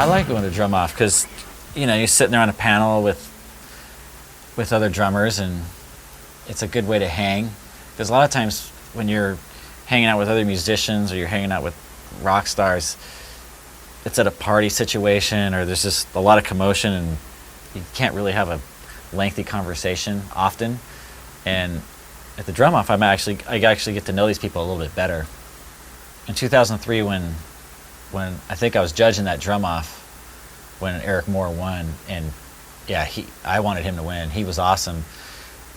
like going to drum off because, you know, you're sitting there on a panel with other drummers, and it's a good way to hang. Because a lot of times when you're hanging out with other musicians or you're hanging out with rock stars, it's at a party situation or there's just a lot of commotion and you can't really have a lengthy conversation often. And at the drum off, I actually get to know these people a little bit better. In 2003, when I think I was judging that drum off, when Eric Moore won, and yeah, I wanted him to win. He was awesome.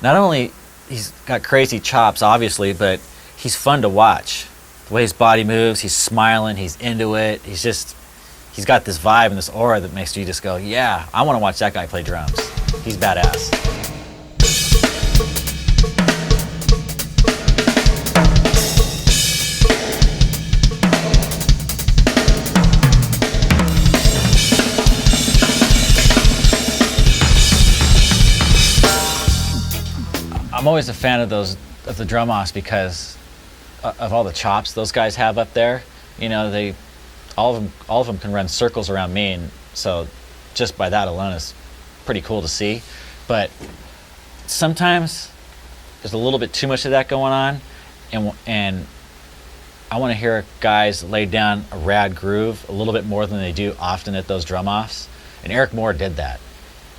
Not only he's got crazy chops, obviously, but he's fun to watch. The way his body moves, he's smiling, he's into it. He's got this vibe and this aura that makes you just go, yeah, I want to watch that guy play drums. He's badass. I'm always a fan of the drum offs because of all the chops those guys have up there. You know, all of them can run circles around me, and so just by that alone is pretty cool to see. But sometimes there's a little bit too much of that going on, and I want to hear guys lay down a rad groove a little bit more than they do often at those drum offs. And Eric Moore did that.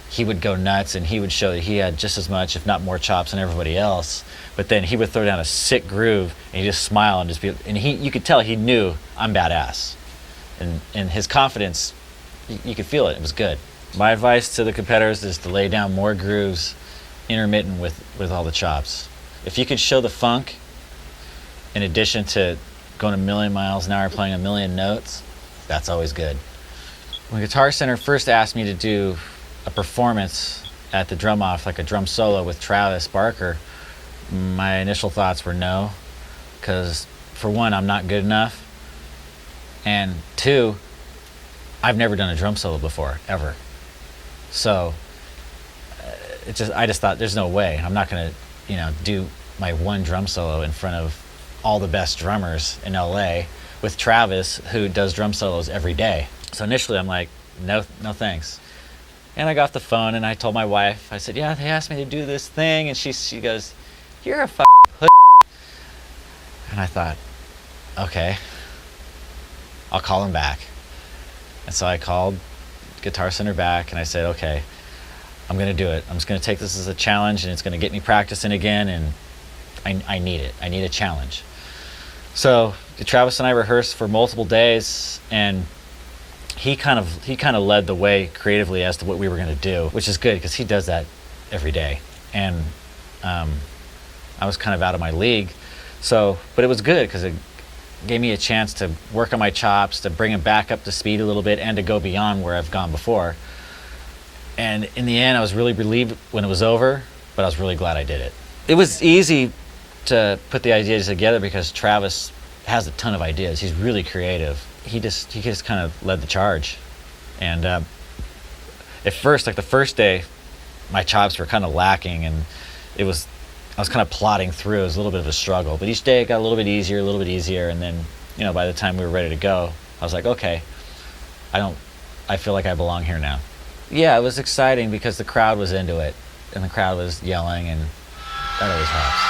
He would go nuts and he would show that he had just as much, if not more, chops than everybody else. But then he would throw down a sick groove and he'd just smile and just be, and you could tell he knew I'm badass. And his confidence, you could feel it. It was good. My advice to the competitors is to lay down more grooves intermittent with all the chops. If you could show the funk in addition to going a million miles an hour playing a million notes, that's always good. When Guitar Center first asked me to do a performance at the drum off, like a drum solo with Travis Barker, my initial thoughts were no, because for one, I'm not good enough, and two, I've never done a drum solo before, ever. So I just thought there's no way. I'm not gonna, do my one drum solo in front of all the best drummers in LA with Travis, who does drum solos every day. So initially I'm like, no thanks. And I got off the phone and I told my wife, I said, yeah, they asked me to do this thing. And she goes, you're a pussy. And I thought, okay, I'll call him back. And so I called Guitar Center back and I said, okay, I'm going to do it. I'm just going to take this as a challenge and it's going to get me practicing again. And I need it. I need a challenge. So Travis and I rehearsed for multiple days, and he kind of led the way creatively as to what we were going to do, which is good because he does that every day. And I was kind of out of my league. So, but it was good because it gave me a chance to work on my chops, to bring him back up to speed a little bit, and to go beyond where I've gone before. And in the end, I was really relieved when it was over, but I was really glad I did it. It was easy to put the ideas together because Travis has a ton of ideas. He's really creative. He just kind of led the charge. And at first, like the first day, my chops were kind of lacking, and I was kind of plodding through. It was a little bit of a struggle, but each day it got a little bit easier, and then, by the time we were ready to go, I was like, okay, I feel like I belong here now. Yeah, it was exciting because the crowd was into it, and the crowd was yelling, and that always helps.